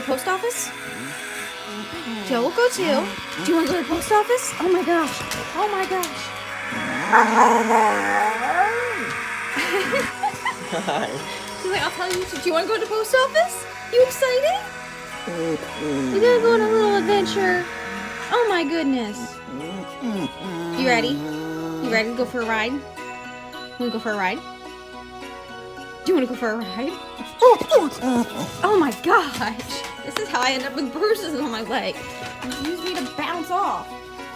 the post office? Joe will go too. Do you want to go to the post office? Oh my gosh. Oh my gosh. He's like, I'll tell you. Do you want to go to the post office? You excited? We're gonna go on a little adventure. Oh my goodness. You ready? You ready to go for a ride? Want to go for a ride? Do you want to go for a ride? Oh my gosh. This is how I end up with bruises on my leg. You use me to bounce off.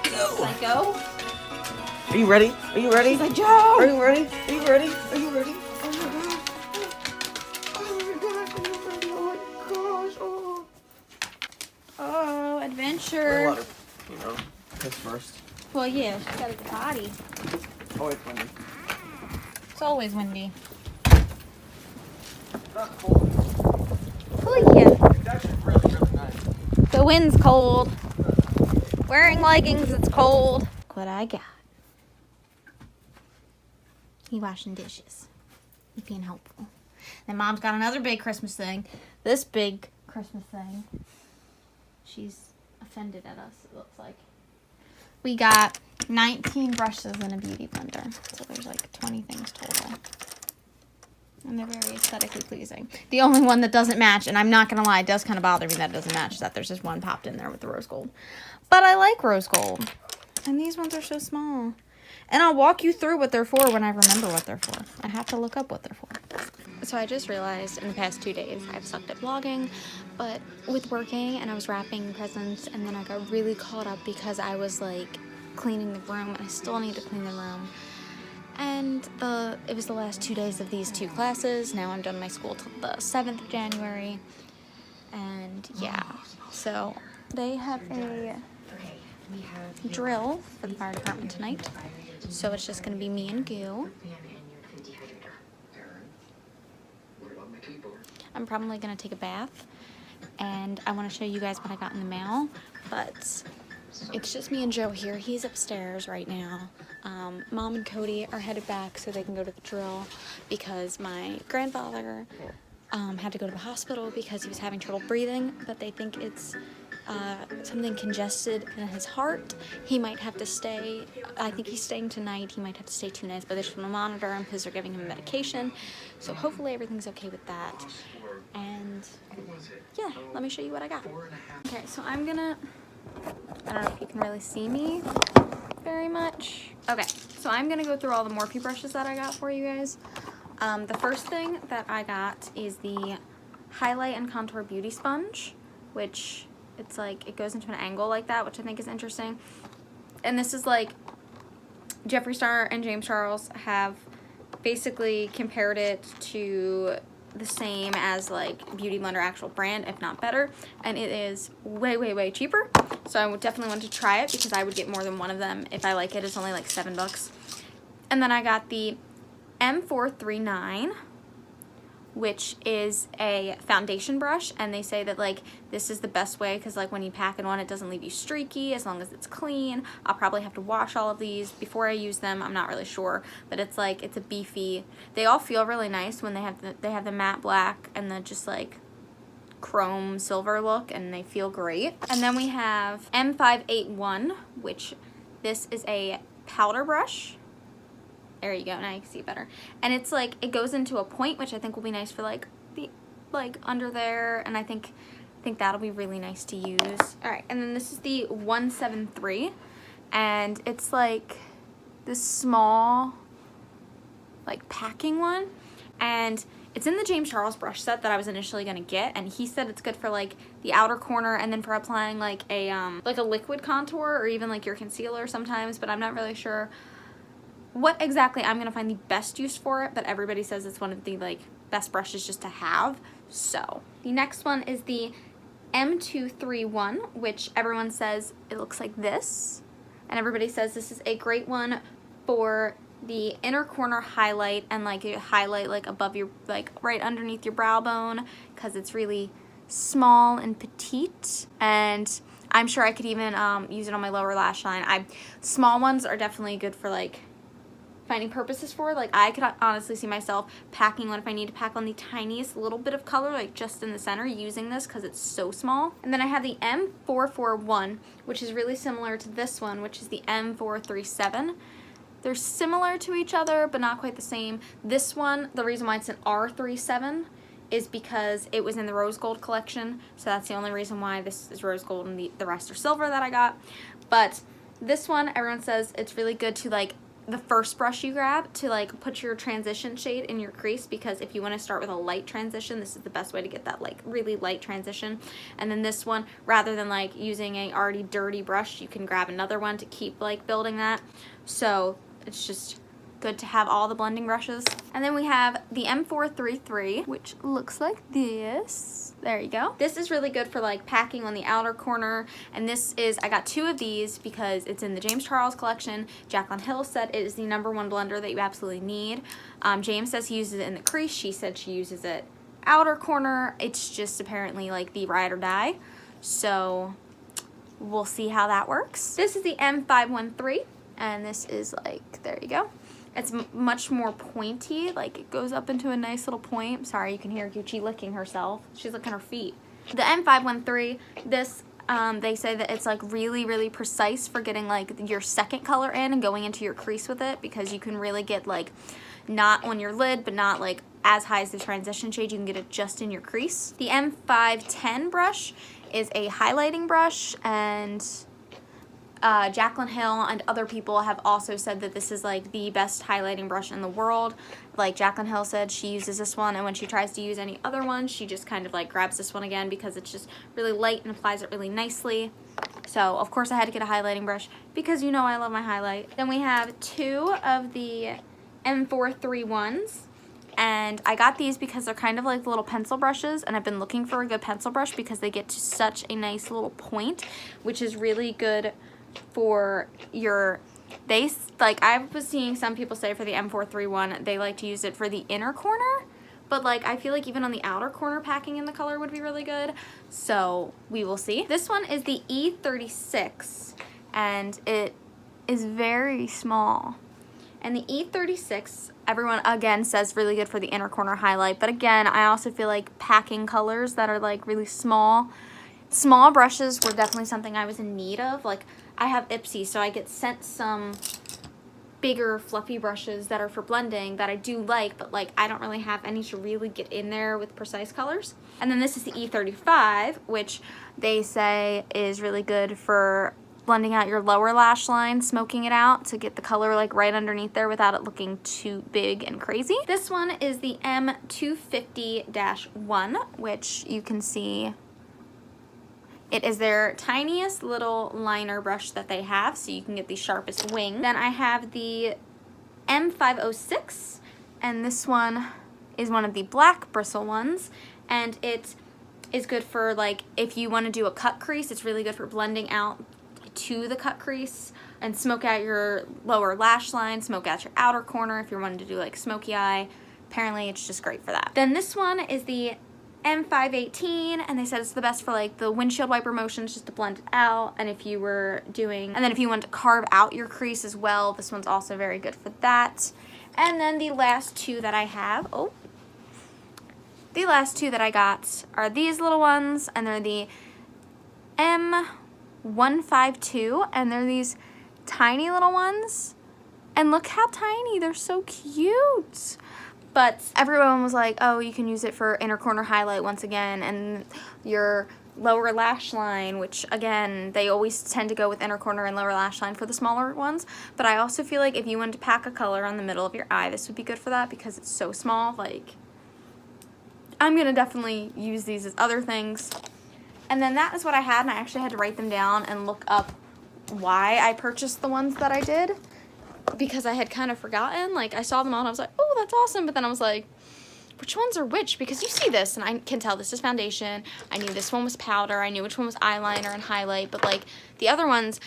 Psycho. Are you ready? Are you ready? She's like, Joe! Are you ready? Are you ready? Are you ready? Oh my god. Oh my god. Oh my gosh. Oh, adventure. Water. You know, piss first. Well, yeah, she's got a body. Oh, it's windy. It's always windy. Not cold. Oh yeah. It's actually really, really nice. The wind's cold. Wearing leggings, it's cold. Look what I got. He washing dishes. He being helpful. Then Mom's got another big Christmas thing. This big Christmas thing. She's offended at us, it looks like. We got 19 brushes in a beauty blender. So there's like 20 things total. And they're very aesthetically pleasing. The only one that doesn't match, and I'm not going to lie, it does kind of bother me that it doesn't match, is that there's just one popped in there with the rose gold. But I like rose gold. And these ones are so small. And I'll walk you through what they're for when I remember what they're for. I have to look up what they're for. So I just realized in the past 2 days I've sucked at vlogging, but with working and I was wrapping presents, and then I got really caught up because I was like cleaning the room, and I still need to clean the room. And it was the last 2 days of these 2 classes. Now I'm done my school till the 7th of January. And yeah, so they have a drill for the fire department tonight. So it's just gonna be me and Goo. I'm probably gonna take a bath, and I wanna show you guys what I got in the mail, but it's just me and Joe here. He's upstairs right now. Mom and Cody are headed back so they can go to the drill because my grandfather had to go to the hospital because he was having trouble breathing, but they think it's something congested in his heart. He might have to stay. I think he's staying tonight. He might have to stay 2 nights, but they're just going to monitor him because they're giving him medication. So hopefully everything's okay with that. And yeah, let me show you what I got. Okay, so I'm gonna, I don't know if you can really see me very much. Okay, so I'm gonna go through all the Morphe brushes that I got for you guys. The first thing that I got is the Highlight and Contour Beauty Sponge, which it's like, it goes into an angle like that, which I think is interesting. And this is like, Jeffree Star and James Charles have basically compared it to the same as like Beauty Blender actual brand, if not better, and it is way, way, way cheaper. So I would definitely want to try it because I would get more than one of them if I like it. It's only like $7. And then I got the M439, which is a foundation brush, and they say that like this is the best way because like when you pack in one, it doesn't leave you streaky as long as it's clean. I'll probably have to wash all of these before I use them. I'm not really sure, but it's like, it's a beefy, they all feel really nice when they have the matte black and the just like chrome silver look, and they feel great. And then we have M581, which this is a powder brush. There you go, now you can see it better. And it's like, it goes into a point, which I think will be nice for like the, like under there, and I think that'll be really nice to use. All right, and then this is the 173, and it's like this small like packing one, and it's in the James Charles brush set that I was initially gonna get, and he said it's good for like the outer corner and then for applying like a liquid contour or even like your concealer sometimes, but I'm not really sure what exactly I'm gonna find the best use for it, but everybody says it's one of the like best brushes just to have. So the next one is the M231, which everyone says it looks like this, and everybody says this is a great one for the inner corner highlight and like you highlight like above your, like right underneath your brow bone, because it's really small and petite, and I'm sure I could even use it on my lower lash line. Small ones are definitely good for like finding purposes for. Like, I could honestly see myself packing one if I need to pack on the tiniest little bit of color, like just in the center, using this because it's so small. And then I have the M441, which is really similar to this one, which is the M437. They're similar to each other, but not quite the same. This one, the reason why it's an R37 is because it was in the rose gold collection, so that's the only reason why this is rose gold and the rest are silver that I got. But this one, everyone says it's really good to, like, the first brush you grab to, like, put your transition shade in your crease, because if you want to start with a light transition, this is the best way to get that, like, really light transition. And then this one, rather than, like, using a already dirty brush, you can grab another one to keep, like, building that. So it's just good to have all the blending brushes. And then we have the M433, which looks like this. There you go. This is really good for, like, packing on the outer corner. And this is, I got 2 of these because it's in the James Charles collection. Jaclyn Hill said it is the #1 blender that you absolutely need. James says he uses it in the crease. She said she uses it outer corner. It's just apparently, like, the ride or die. So we'll see how that works. This is the M513, and this is, like, there you go. It's much more pointy, like it goes up into a nice little point. Sorry, you can hear Gucci licking herself. She's licking her feet. The M513, this, they say that it's, like, really, really precise for getting, like, your second color in and going into your crease with it, because you can really get, like, not on your lid, but not, like, as high as the transition shade. You can get it just in your crease. The M510 brush is a highlighting brush, and Jaclyn Hill and other people have also said that this is, like, the best highlighting brush in the world. Like, Jaclyn Hill said she uses this one, and when she tries to use any other one, she just kind of, like, grabs this one again because it's just really light and applies it really nicely. So, of course, I had to get a highlighting brush because you know I love my highlight. Then we have 2 of the M431s. And I got these because they're kind of like little pencil brushes, and I've been looking for a good pencil brush because they get to such a nice little point, which is really good for your, like, I was seeing some people say for the M431 they like to use it for the inner corner, but, like, I feel like even on the outer corner packing in the color would be really good, so we will see. This one is the E36, and it is very small. And the E36, everyone, again, says really good for the inner corner highlight, but again, I also feel like packing colors that are, like, really small brushes were definitely something I was in need of. Like, I have Ipsy, so I get sent some bigger fluffy brushes that are for blending that I do like, but, like, I don't really have any to really get in there with precise colors. And then this is the E35, which they say is really good for blending out your lower lash line, smoking it out to get the color, like, right underneath there without it looking too big and crazy. This one is the M250-1, which you can see it is their tiniest little liner brush that they have, so you can get the sharpest wing. Then I have the M506, and this one is one of the black bristle ones, and it is good for, like, if you want to do a cut crease, it's really good for blending out to the cut crease and smoke out your lower lash line, smoke out your outer corner if you're wanting to do, like, smoky eye. Apparently it's just great for that. Then this one is the M518, and they said it's the best for, like, the windshield wiper motions, just to blend it out. And if you were doing, and then if you want to carve out your crease as well, this one's also very good for that. And then the last 2 that I have, the last 2 that I got are these little ones, and they're the M152, and they're these tiny little ones, and look how tiny, they're so cute. But everyone was like, oh, you can use it for inner corner highlight once again, and your lower lash line, which, again, they always tend to go with inner corner and lower lash line for the smaller ones. But I also feel like if you wanted to pack a color on the middle of your eye, this would be good for that because it's so small. Like, I'm going to definitely use these as other things. And then that is what I had, and I actually had to write them down and look up why I purchased the ones that I did, because I had kind of forgotten. Like, I saw them all and I was like, oh, that's awesome, but then I was like, which ones are which? Because you see this and I can tell this is foundation, I knew this one was powder, I knew which one was eyeliner and highlight, but, like, the other ones,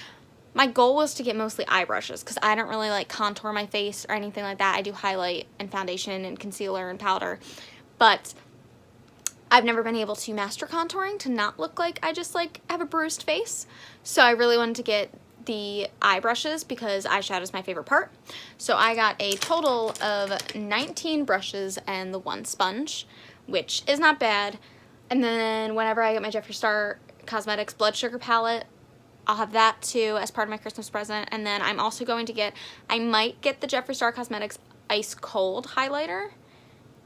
my goal was to get mostly eye brushes because I don't really, like, contour my face or anything like that. I do highlight and foundation and concealer and powder, but I've never been able to master contouring to not look like I just, like, have a bruised face. So I really wanted to get the eye brushes because eyeshadow is my favorite part. So I got a total of 19 brushes and the 1 sponge, which is not bad. And then whenever I get my Jeffree Star Cosmetics Blood Sugar palette, I'll have that too as part of my Christmas present. And then I'm also going to get, I might get the Jeffree Star Cosmetics Ice Cold highlighter.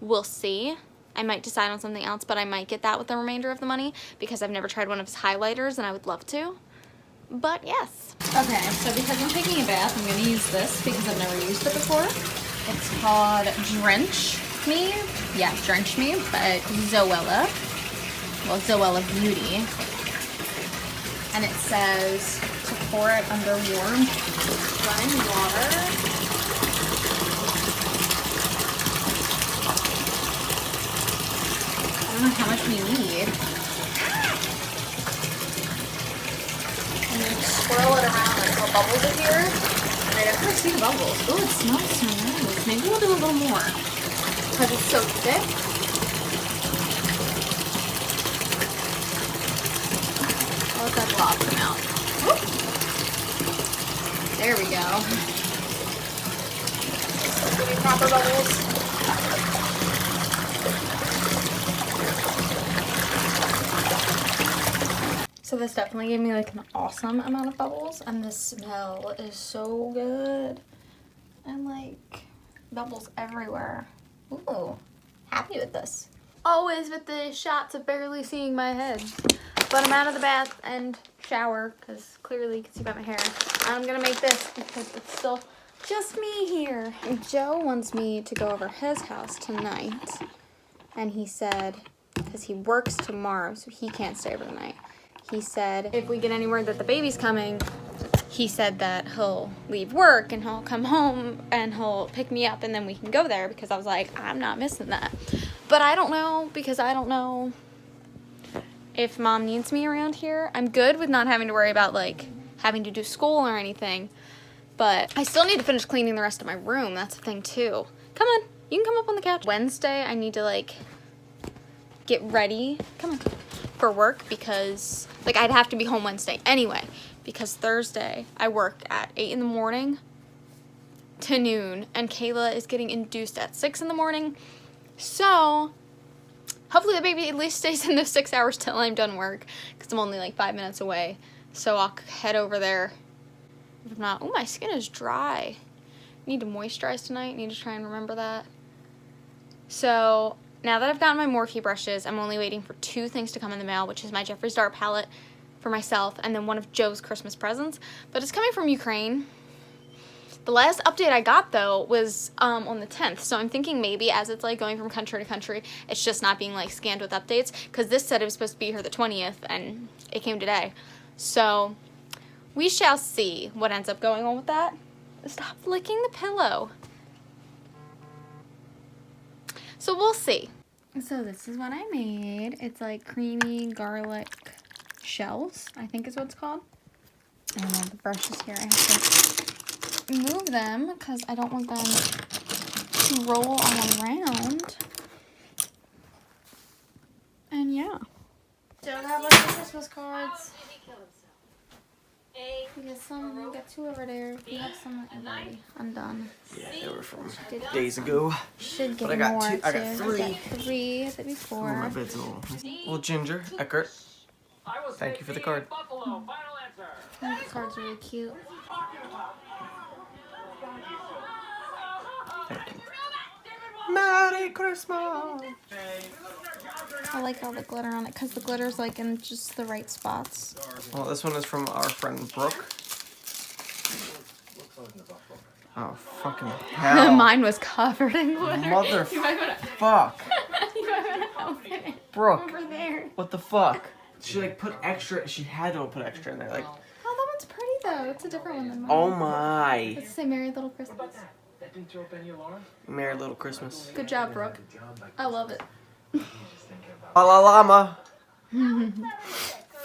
We'll see. I might decide on something else, but I might get that with the remainder of the money because I've never tried one of his highlighters and I would love to. But yes. Okay, so because I'm taking a bath, I'm going to use this because I've never used it before. It's called Drench Me. Yeah, Drench Me by Zoella. Well, Zoella Beauty. And it says to pour it under warm running water. I don't know how much we need. And then swirl it around until bubbles appear. And I definitely see bubbles. Oh, it smells so nice. Maybe we'll do a little more because it's so thick. Let that pop come out. Whoop. There we go. Give me proper bubbles. So this definitely gave me like an awesome amount of bubbles, and the smell is so good. And like bubbles everywhere. Ooh, happy with this. Always with the shots of barely seeing my head. But I'm out of the bath and shower because clearly you can see by my hair. I'm gonna make this because it's still just me here. Joe wants me to go over his house tonight. And he said, because he works tomorrow, so he can't stay over the night. He said, if we get any word that the baby's coming, he said that he'll leave work and he'll come home and he'll pick me up and then we can go there because I was like, I'm not missing that. But I don't know because I don't know if mom needs me around here. I'm good with not having to worry about like having to do school or anything, but I still need to finish cleaning the rest of my room. That's the thing too. Come on, you can come up on the couch. Wednesday, I need to like get ready, come on, for work because like I'd have to be home Wednesday anyway because Thursday I work at 8 in the morning to noon and Kayla is getting induced at 6 in the morning. So hopefully the baby at least stays in those 6 hours till I'm done work because I'm only like 5 minutes away. So I'll head over there. If not, oh, my skin is dry. Need to moisturize tonight. Need to try and remember that. So now that I've gotten my Morphe brushes, I'm only waiting for 2 things to come in the mail, which is my Jeffree Star palette for myself and then one of Joe's Christmas presents. But it's coming from Ukraine. The last update I got, though, was on the 10th, so I'm thinking maybe as it's, like, going from country to country, it's just not being, like, scanned with updates, because this said it was supposed to be here the 20th, and it came today. So we shall see what ends up going on with that. Stop licking the pillow. So we'll see. So this is what I made. It's, like, creamy garlic shells, I think is what it's called. And then the brushes here, I have to move them because I don't want them to roll all around. And yeah. Don't have lots of Christmas cards. We got some, we got 2 over there. We have some already undone. Yeah, they were from days ago. Should get But I got more 2. I got too. 3. I got 3 the before. Oh, my bed's a little ginger. Eckert. Thank you for the card. The card's really cute. Thank you. Merry Christmas. I like all the glitter on it because the glitter's like in just the right spots. Well, this one is from our friend Brooke. Oh, fucking hell. Mine was covered in glitter. Motherfuck. You might want to open it. Brooke. Over there. What the fuck? She like put extra. She had to put extra in there. Like. Oh, that one's pretty though. It's a different one than mine. Oh my. Let's say Merry Little Christmas. Merry Little Christmas. Good job, Brooke. I love it. Fa la llama. Fa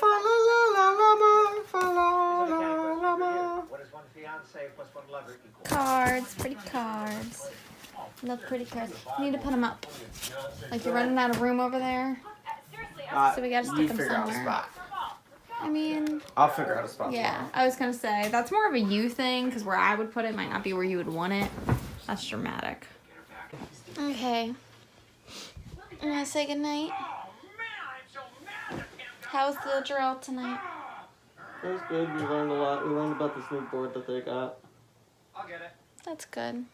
la la la llama. Fa la la llama. Cards, pretty cards. Love pretty cards. You need to put them up. Like you're running out of room over there. So we gotta stick them figure out a somewhere. spot. I mean, I'll figure out a spot. yeah, I was gonna say that's more of a you thing because where I would put it might not be where you would want it. That's dramatic. Okay. I'm gonna say goodnight. How was the drill tonight? It was good. We learned a lot. We learned about this new board that they got. I'll get it. That's good.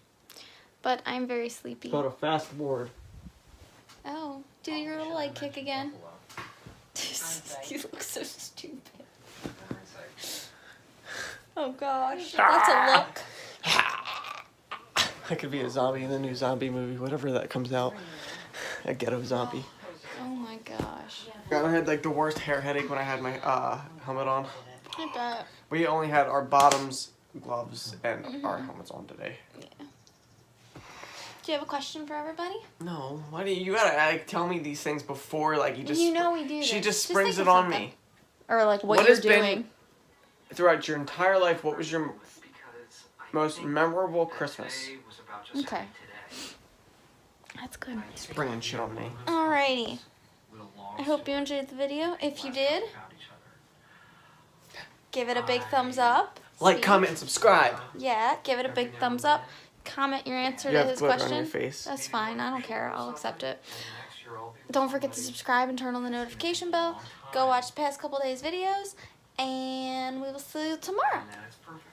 But I'm very sleepy. It's called a fast board. Oh, do your little leg kick again. You look so stupid. Oh gosh, that's a look. I could be a zombie in the new zombie movie, whatever that comes out. A ghetto zombie. Oh my gosh. I had like the worst hair headache when I had my helmet on. I bet. We only had our bottoms, gloves, and our helmets on today. Yeah. Do you have a question for everybody? No, why do you gotta like tell me these things before like you just? You know we do. She this. just springs think it of on something. me. Or like what What you're has been- doing. Throughout your entire life, what was your most memorable Christmas? Okay. That's good. Springing shit on me. Alrighty. I hope you enjoyed the video. If you did, give it a big thumbs up. Like, comment, and subscribe. Yeah, give it a big thumbs up. Comment your answer You to have his glitter question. on your face. That's fine. I don't care. I'll accept it. Don't forget to subscribe and turn on the notification bell. Go watch the past couple days videos, and we will see you tomorrow. That's perfect.